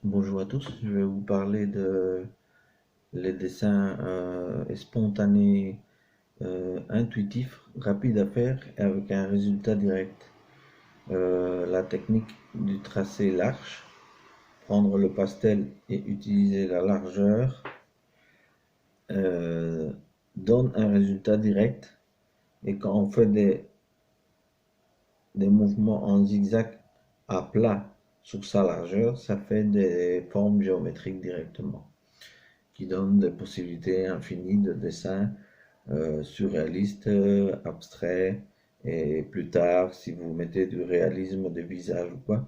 Bonjour à tous, je vais vous parler de les dessins spontanés, intuitifs, rapides à faire et avec un résultat direct. La technique du tracé large, prendre le pastel et utiliser la largeur, euh, donne un résultat direct. Et quand on fait des mouvements en zigzag à plat sur sa largeur, ça fait des formes géométriques directement, qui donne des possibilités infinies de dessin surréaliste, abstrait, et plus tard, si vous mettez du réalisme des visages ou quoi,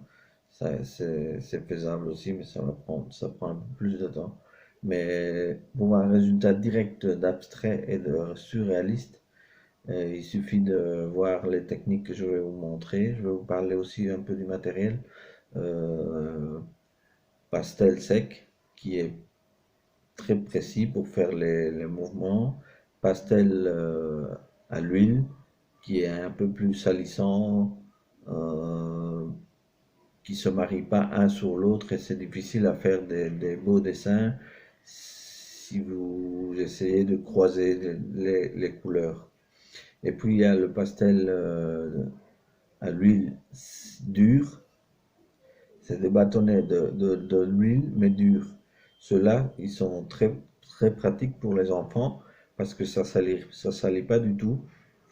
c'est faisable aussi, mais ça prend un peu plus de temps. Mais pour un résultat direct d'abstrait et de surréaliste, il suffit de voir les techniques que je vais vous montrer. Je vais vous parler aussi un peu du matériel. Euh, Pastel sec, qui est très précis pour faire les mouvements. Pastel à l'huile, qui est un peu plus salissant, euh, qui se marie pas un sur l'autre et c'est difficile à faire des beaux dessins si vous essayez de croiser les couleurs. Et puis il y a le pastel à l'huile dure, c'est des bâtonnets de l'huile, mais durs. Ceux-là, ils sont très pratiques pour les enfants parce que ça salit pas du tout.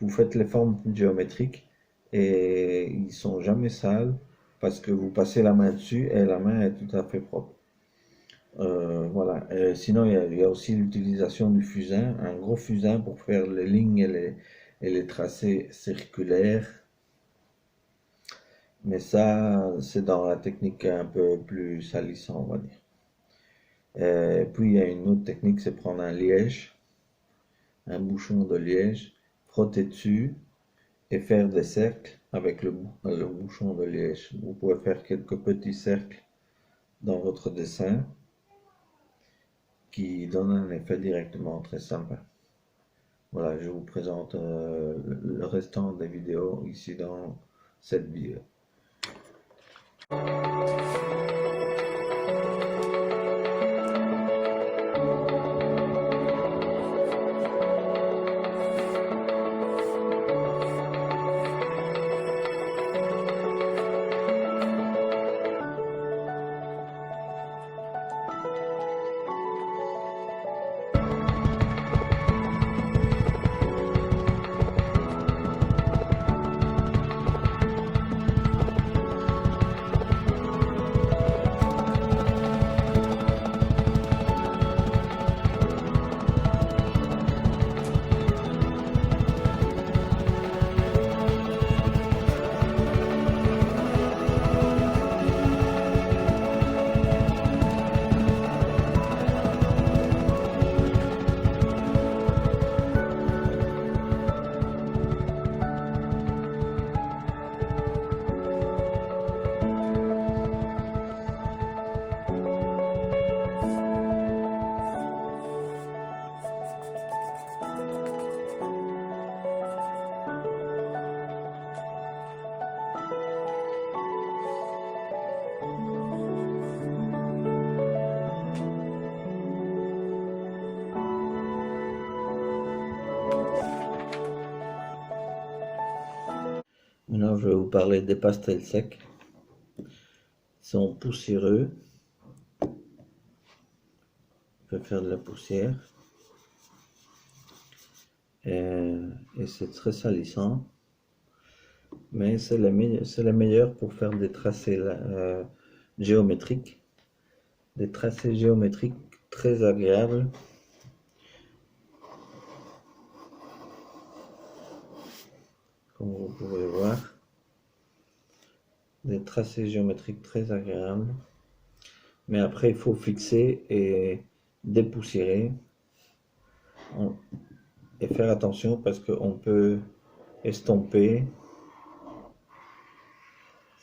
Vous faites les formes géométriques et ils sont jamais sales parce que vous passez la main dessus et la main est tout à fait propre. Voilà. Sinon, il y a aussi l'utilisation du fusain, un gros fusain pour faire les lignes et les tracés circulaires. Mais ça, c'est dans la technique un peu plus salissant, on va dire. Puis il y a une autre technique, c'est prendre un liège, un bouchon de liège, frotter dessus et faire des cercles avec le bouchon de liège. Vous pouvez faire quelques petits cercles dans votre dessin qui donnent un effet directement très sympa. Voilà, je vous présente le restant des vidéos ici dans cette vidéo. Maintenant, je vais vous parler des pastels secs. Ils sont poussiéreux. Je vais faire de la poussière. Et c'est très salissant. Mais c'est la meilleure pour faire des tracés géométriques. Des tracés géométriques très agréables. Comme vous pouvez voir. Des tracés géométriques très agréables. Mais après, il faut fixer et dépoussiérer. Et faire attention parce qu'on peut estomper.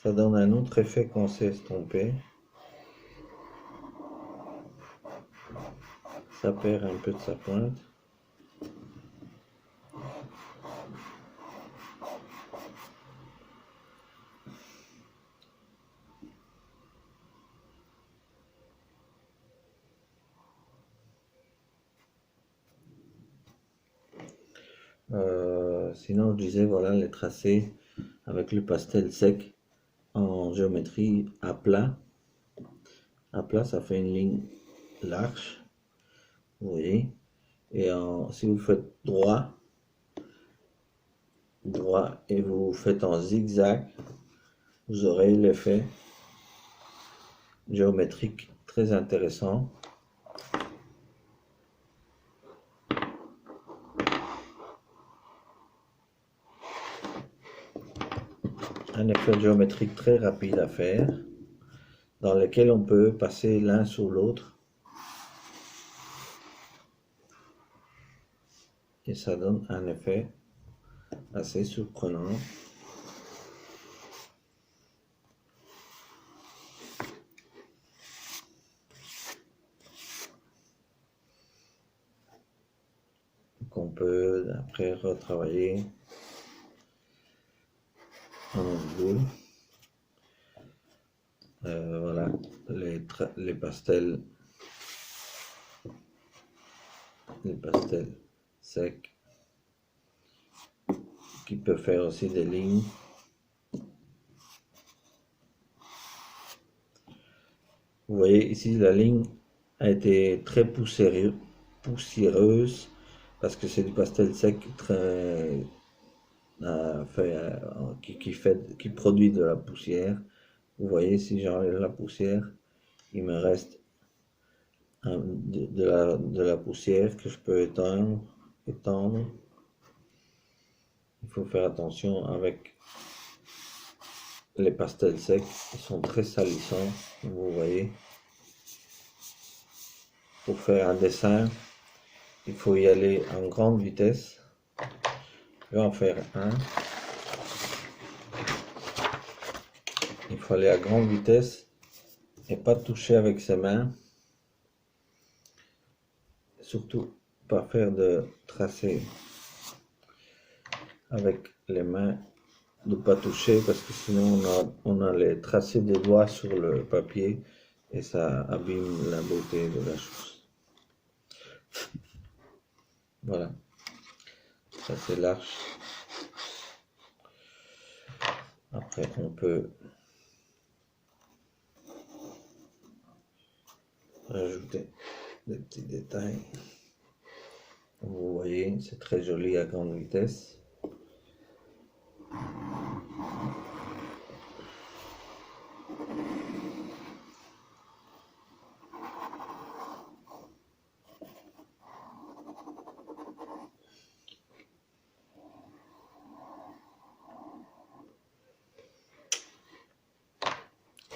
Ça donne un autre effet quand c'est estompé. Ça perd un peu de sa pointe. Sinon, je disais, voilà, les tracés avec le pastel sec en géométrie à plat. À plat, ça fait une ligne large, vous voyez. Et si vous faites droit, et vous faites en zigzag, vous aurez l'effet géométrique très intéressant. Un effet géométrique très rapide à faire, dans lequel on peut passer l'un sur l'autre. Et ça donne un effet assez surprenant. Qu'on peut après retravailler en boule. Voilà, les pastels secs qui peuvent faire aussi des lignes. Vous voyez ici la ligne a été très poussiéreuse parce que c'est du pastel sec très qui produit de la poussière. Vous voyez, si j'enlève la poussière, il me reste de la poussière que je peux étendre. Il faut faire attention avec les pastels secs, ils sont très salissants, vous voyez. Pour faire un dessin, il faut y aller en grande vitesse. Je vais en faire un. Il faut aller à grande vitesse et pas toucher avec ses mains. Surtout pas faire de tracé avec les mains, de pas toucher parce que sinon on a les tracés des doigts sur le papier et ça abîme la beauté de la chose. Voilà, ça c'est large. Après on peut rajouter des petits détails. Vous voyez, c'est très joli à grande vitesse.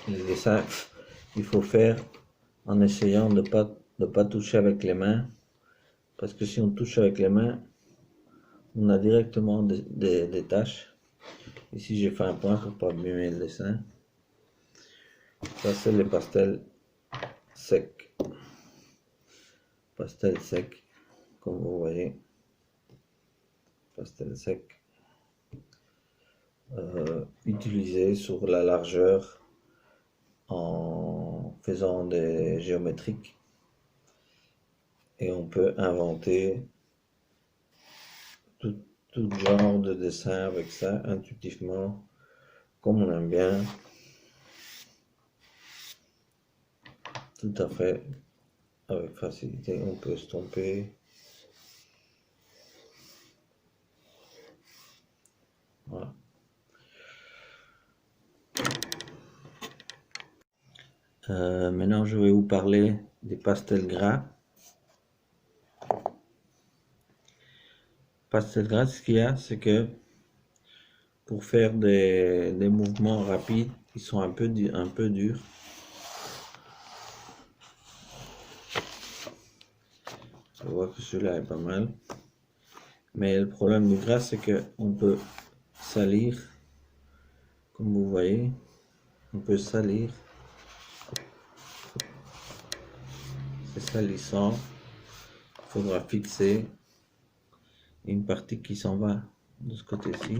Les dessins, il faut faire en essayant de pas toucher avec les mains, parce que si on touche avec les mains, on a directement des taches. Ici j'ai fait un point pour pas abîmer le dessin. Ça c'est les pastels secs. Pastel sec, comme vous voyez. Pastel sec. Utilisé sur la largeur en faisant des géométriques. Et on peut inventer tout genre de dessin avec ça, intuitivement, comme on aime bien. Tout à fait, avec facilité, on peut estomper. Voilà. Maintenant, je vais vous parler des pastels gras. Pastel gras, ce qu'il y a, c'est que pour faire des mouvements rapides, ils sont un peu durs. Je vois que celui-là est pas mal. Mais le problème du gras, c'est qu'on peut salir, comme vous voyez. On peut salir. C'est salissant. Il faudra fixer une partie qui s'en va de ce côté-ci.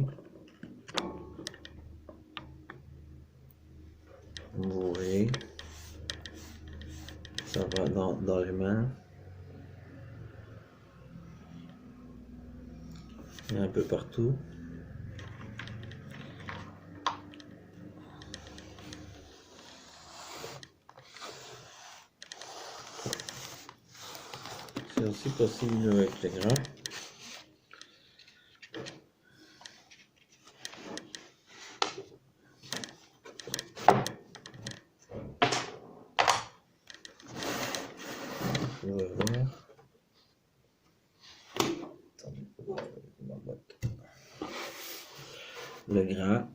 Vous voyez, ça va dans les mains. et un peu partout. C'est aussi possible avec les gras. Vous pouvez voir. Attendez, ma boîte. Le gras.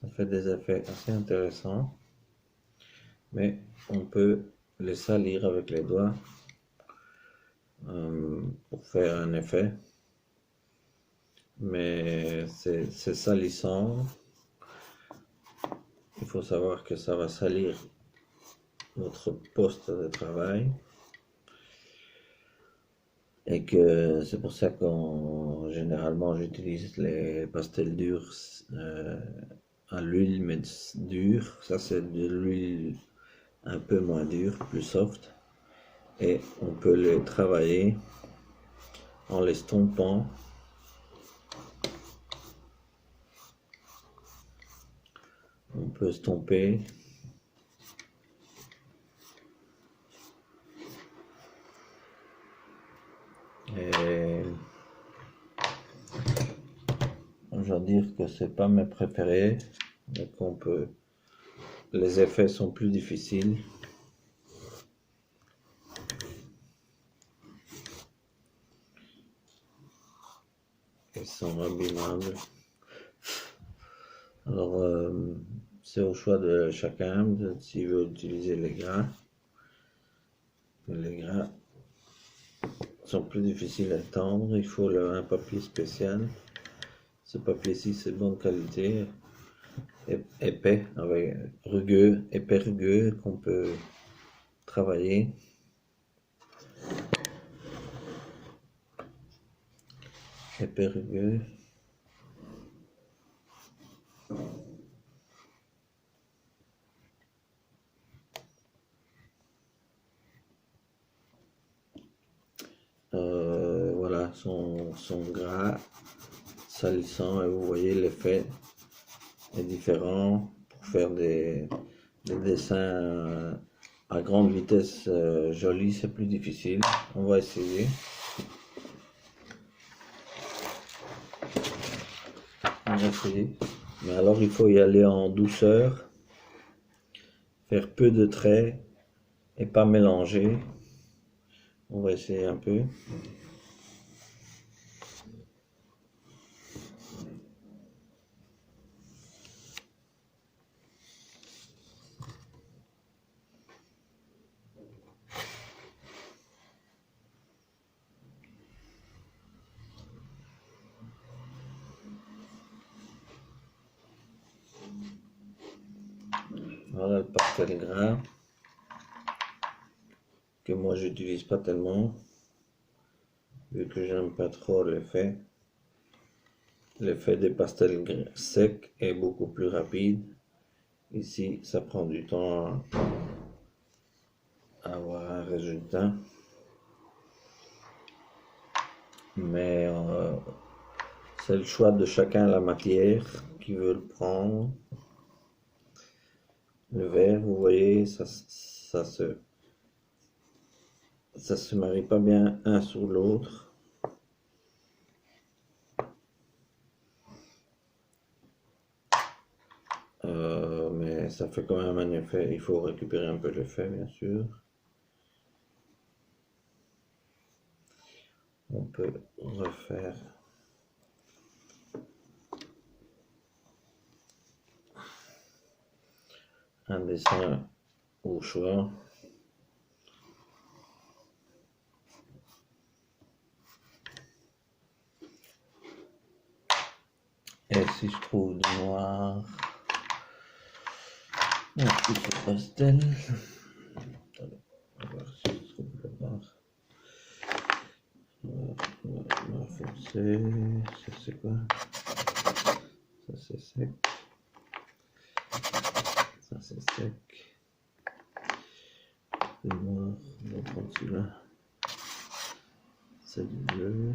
Ça fait des effets assez intéressants, mais on peut les salir avec les doigts pour faire un effet. Mais c'est salissant. Il faut savoir que ça va salir votre poste de travail et que c'est pour ça qu'en généralement j'utilise les pastels durs à l'huile mais dure. Ça c'est de l'huile un peu moins dure, plus soft, et on peut les travailler en les stompant. On peut stomper. Et je dois dire que c'est pas mes préférés, mais qu'on peut. Les effets sont plus difficiles. Ils sont abîmables. Alors, c'est au choix de chacun s'il veut utiliser les gras. Les gras sont plus difficiles à tendre. Il faut un papier spécial. Ce papier-ci, c'est de bonne qualité, épais, avec épais rugueux qu'on peut travailler. Épais rugueux. Voilà, son gras salissant, et vous voyez l'effet est différent. Pour faire des dessins à grande vitesse jolis, c'est plus difficile. On va essayer. Mais alors il faut y aller en douceur, faire peu de traits et pas mélanger. On va essayer un peu. Voilà le pastel gras que moi j'utilise pas tellement vu que j'aime pas trop l'effet. L'effet des pastels secs est beaucoup plus rapide. Ici, ça prend du temps à avoir un résultat. Mais c'est le choix de chacun, la matière qui veut le prendre. Le verre, vous voyez, ça se marie pas bien un sur l'autre. Mais ça fait quand même un effet. Il faut récupérer un peu l'effet, bien sûr. On peut refaire un dessin au choix. Et si je trouve du noir, un petit pastel. Attendez, on va voir si je trouve le noir. Noir foncé, ça c'est quoi? Ça c'est sec. c'est sec. C'est noir. On va prendre celui-là. C'est du bleu.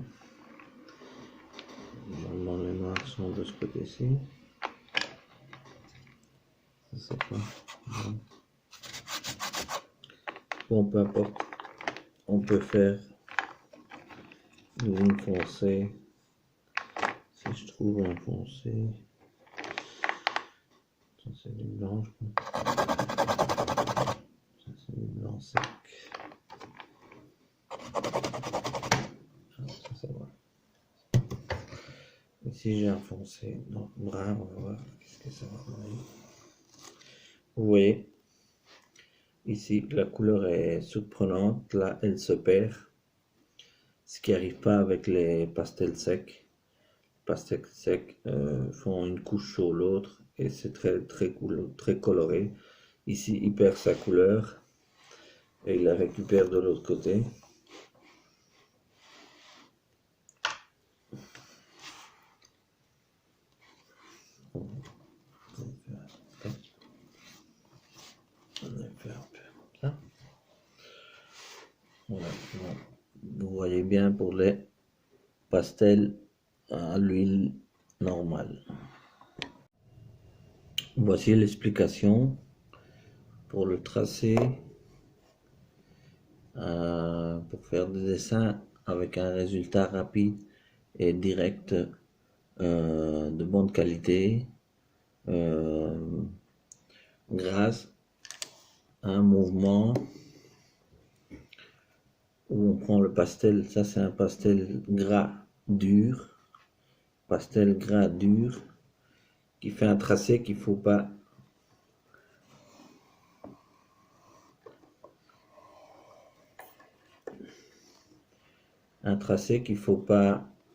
Normalement, les noirs sont de ce côté-ci. Ça, c'est pas. Non. Bon, peu importe. On peut faire une ligne foncée. Si je trouve un foncé. Ça, c'est du blanc, je crois. Ça, c'est du blanc sec. Ça va. Ici, j'ai un foncé. Non, brun, on va voir qu'est-ce que ça va donner. Vous voyez, ici, la couleur est surprenante. Là, elle se perd. Ce qui n'arrive pas avec les pastels secs. Les pastels secs font une couche sur l'autre et c'est très coloré. Ici, il perd sa couleur et il la récupère de l'autre côté. On va faire un peu comme ça. Voilà. Vous voyez bien pour les pastels à l'huile normale. Voici l'explication pour le tracé, pour faire des dessins avec un résultat rapide et direct, de bonne qualité, grâce à un mouvement où on prend le pastel. Ça, c'est un pastel gras dur, qui fait un tracé qu'il faut pas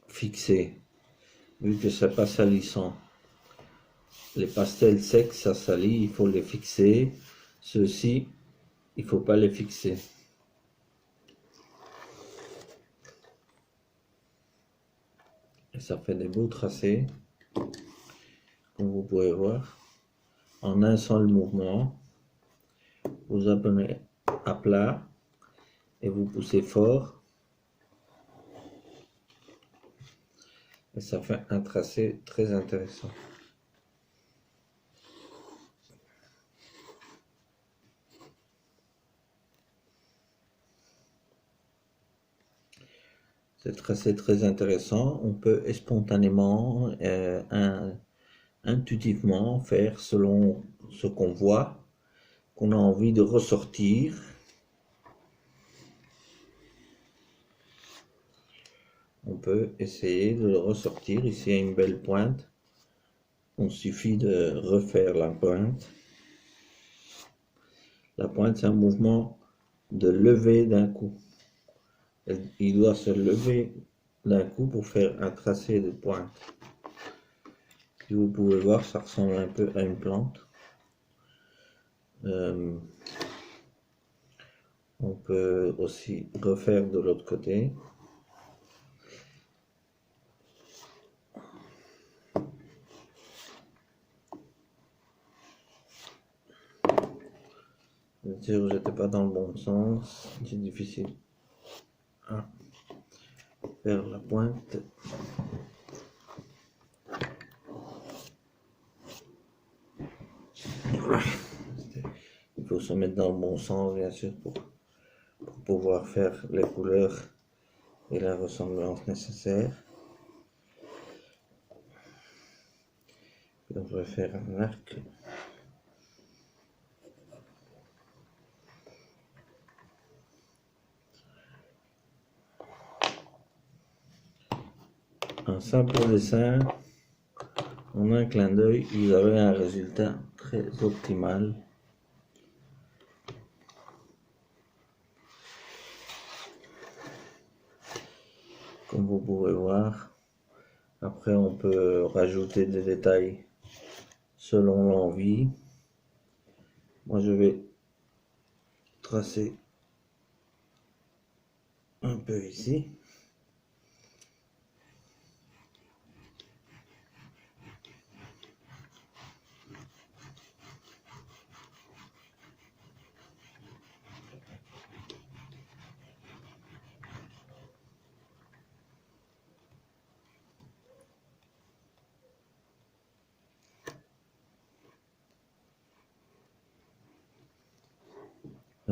fixer, vu que c'est pas salissant. Les pastels secs, ça salit, il faut les fixer. Ceux-ci, il faut pas les fixer. Et ça fait des beaux tracés, comme vous pouvez voir, en un seul mouvement. Vous appelez à plat et vous poussez fort. Et ça fait un tracé très intéressant. C'est tracé très intéressant. On peut spontanément, intuitivement faire selon ce qu'on voit, qu'on a envie de ressortir. On peut essayer de le ressortir. Ici, il y a une belle pointe. Il suffit de refaire la pointe. La pointe, c'est un mouvement de lever d'un coup. Il doit se lever d'un coup pour faire un tracé de pointe. Si vous pouvez voir, ça ressemble un peu à une plante. On peut aussi refaire de l'autre côté. Bien sûr, j'étais pas dans le bon sens. C'est difficile à faire la pointe. Il faut se mettre dans le bon sens, bien sûr, pour pouvoir faire les couleurs et la ressemblance nécessaire. Puis on va faire un arc. Un simple dessin, en un clin d'œil, vous avez un résultat très optimal. Comme vous pouvez voir, après on peut rajouter des détails selon l'envie. Moi je vais tracer un peu ici.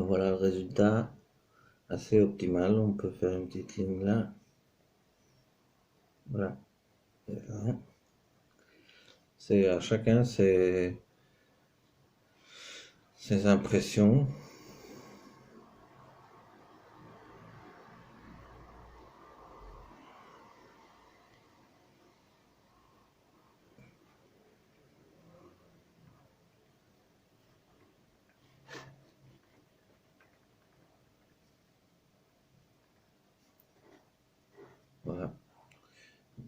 voilà le résultat, assez optimal. On peut faire une petite ligne là. Voilà. C'est à chacun ses impressions. Voilà.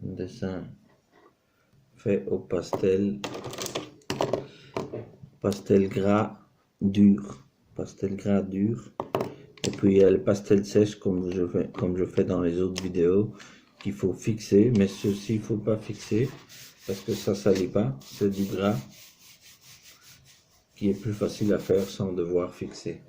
Un dessin fait au pastel gras dur. Pastel gras dur. Et puis il y a le pastel sèche comme je fais dans les autres vidéos qu'il faut fixer, mais ceci il faut pas fixer parce que ça salit pas, c'est du gras qui est plus facile à faire sans devoir fixer.